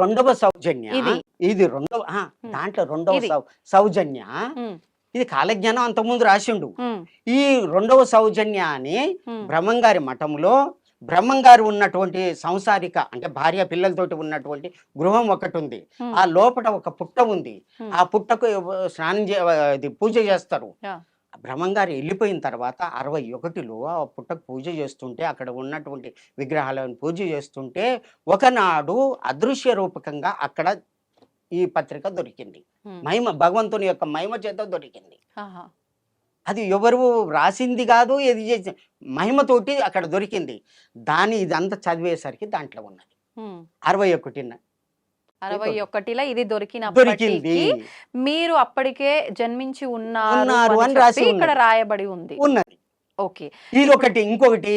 రెండవ సౌజన్య. ఇది. ఇది రెండవ దాంట్లో రెండవ ఇది. సౌజన్య. ఇది కాలజ్ఞానం అంతకుముందు రాసిండు. ఈ రెండవ సౌజన్య అని బ్రహ్మంగారి మఠంలో బ్రహ్మంగారు ఉన్నటువంటి సంసారిక అంటే భార్య పిల్లలతోటి ఉన్నటువంటి గృహం ఒకటి ఉంది. ఆ లోపల ఒక పుట్ట ఉంది. ఆ పుట్టకు స్నానం పూజ చేస్తారు. బ్రహ్మంగారు వెళ్ళిపోయిన తర్వాత 61లో ఆ పుట్టకు పూజ చేస్తుంటే అక్కడ ఉన్నటువంటి విగ్రహాలను పూజ చేస్తుంటే ఒకనాడు అదృశ్య రూపకంగా అక్కడ ఈ పత్రిక దొరికింది. మహిమ భగవంతుని యొక్క మహిమ చేత దొరికింది. అది ఎవరు రాసింది కాదు, ఏది చేసి మహిమతోటి అక్కడ దొరికింది. ఇదంతా చదివేసరికి దాంట్లో ఉన్నది 61లో ఇది దొరికింది. మీరు అప్పటికే జన్మించి ఉన్నారు అని రాసి ఇక్కడ రాయబడి ఉన్నది. ఓకే. ఇది ఇంకొకటి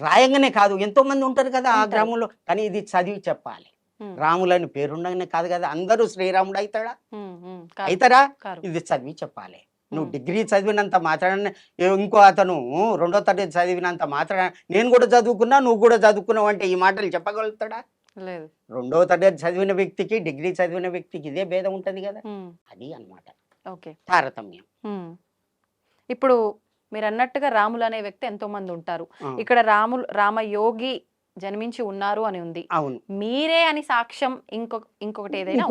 రాయంగానే కాదు, ఎంతో మంది ఉంటారు కదా ఆ గ్రామంలో, కానీ ఇది చదివి చెప్పాలి. రాములని పేరుండగానే కాదు కదా అందరూ శ్రీరాముడు అవుతారా? ఇది చదివి చెప్పాలి. నువ్వు డిగ్రీ చదివినంత మాత్రాన ఇంకో అతను 2వ తరగతి చదివినంత మాత్రాన నేను కూడా చదువుకున్నా నువ్వు కూడా చదువుకున్నావు అంటే ఈ మాటలు చెప్పగలుగుతాడా? లేదు. 2వ తరగతి చదివిన వ్యక్తికి డిగ్రీ చదివిన వ్యక్తికి ఇదే భేదం ఉంటది కదా. అది అన్నమాట తారతమ్యం. ఇప్పుడు మీరు అన్నట్టుగా రాములు అనే వ్యక్తి ఎంతో మంది ఉంటారు. ఇక్కడ రామయోగి జన్మించి ఉన్నారు అని ఉంది. అవును. మీరే అని సాక్ష్యం ఇంకొకటి ఏదైనా